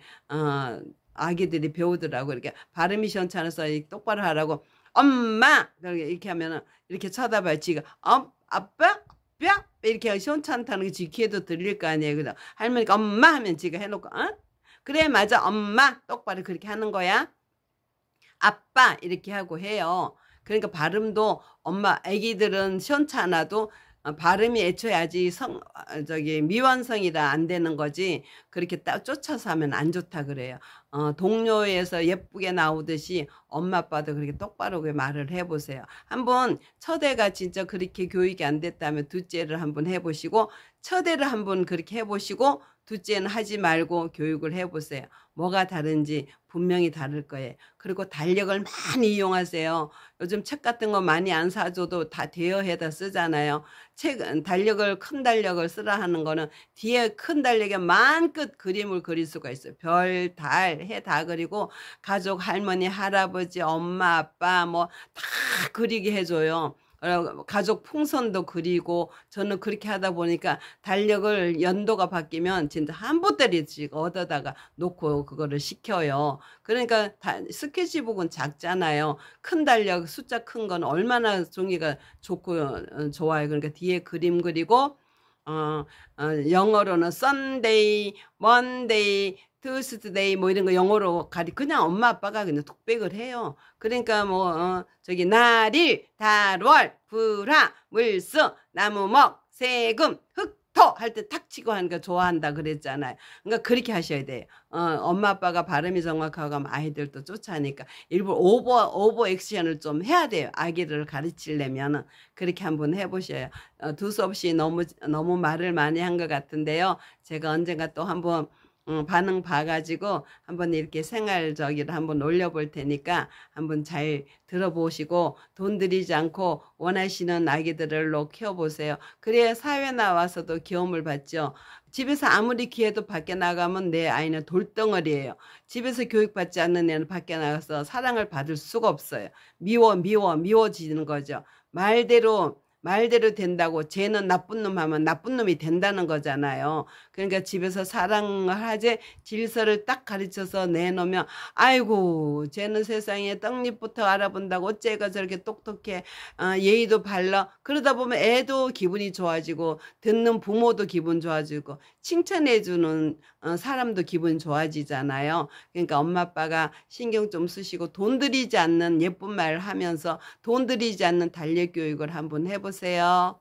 아기들이 배우더라고. 이렇게 발음이 시원찮아서 똑바로 하라고 엄마 이렇게 하면은 이렇게 쳐다봐요. 지가 아빠 이렇게 시원찮다는 게 지 귀에도 들릴 거 아니에요. 그래서 할머니가 엄마 하면 지가 해놓고 그래 맞아 엄마 똑바로 그렇게 하는 거야. 아빠 이렇게 하고 해요. 그러니까 발음도 엄마 아기들은 시원찮아도 발음이 애초에 아직 저기 미완성이라 안 되는 거지 그렇게 딱 쫓아서 하면 안 좋다 그래요. 동료에서 예쁘게 나오듯이 엄마 아빠도 그렇게 똑바로 그 말을 해보세요. 한번 첫애가 진짜 그렇게 교육이 안 됐다면 둘째를 한번 해보시고 첫애를 한번 그렇게 해보시고 둘째는 하지 말고 교육을 해보세요. 뭐가 다른지 분명히 다를 거예요. 그리고 달력을 많이 이용하세요. 요즘 책 같은 거 많이 안 사줘도 다 대여해다 쓰잖아요. 달력을 큰 달력을 쓰라 하는 거는 뒤에 큰 달력에 만끝 그림을 그릴 수가 있어요. 별, 달, 해 다 그리고 가족, 할머니, 할아버지, 엄마, 아빠 뭐 다 그리게 해줘요. 가족 풍선도 그리고 저는 그렇게 하다 보니까 달력을 연도가 바뀌면 진짜 한 보따리씩 얻어다가 놓고 그거를 시켜요. 그러니까 스케치북은 작잖아요. 큰 달력 숫자 큰 건 얼마나 종이가 좋고 좋아요. 그러니까 뒤에 그림 그리고 영어로는 Sunday, Monday, Tuesday 뭐 이런 거 영어로 그냥 엄마 아빠가 그냥 독백을 해요. 그러니까 뭐 저기 날일, 달월, 불화, 물수, 나무목, 세금, 흑토 할 때 탁 치고 하는 거 좋아한다 그랬잖아요. 그러니까 그렇게 하셔야 돼요. 엄마 아빠가 발음이 정확하고 하면 아이들도 쫓아니까 일부러 오버 액션을 좀 해야 돼요. 아기를 가르치려면은 그렇게 한번 해보셔요. 두서없이 너무 말을 많이 한 것 같은데요. 제가 언젠가 또 한번 반응 봐가지고 한번 이렇게 생활저기를 한번 올려볼 테니까 한번 잘 들어보시고 돈 들이지 않고 원하시는 아기들로 키워보세요. 그래야 사회 나와서도 귀여움을 받죠. 집에서 아무리 귀해도 밖에 나가면 내 아이는 돌덩어리예요. 집에서 교육받지 않는 애는 밖에 나가서 사랑을 받을 수가 없어요. 미워지는 거죠. 말대로 된다고 쟤는 나쁜 놈 하면 나쁜 놈이 된다는 거잖아요. 그러니까 집에서 사랑을 하지 질서를 딱 가르쳐서 내놓으면 아이고 쟤는 세상에 떡잎부터 알아본다고 어째가 저렇게 똑똑해 예의도 발라 그러다 보면 애도 기분이 좋아지고 듣는 부모도 기분 좋아지고 칭찬해주는 사람도 기분 좋아지잖아요. 그러니까 엄마 아빠가 신경 좀 쓰시고 돈 들이지 않는 예쁜 말 하면서 돈 들이지 않는 달력 교육을 한번 해보세요.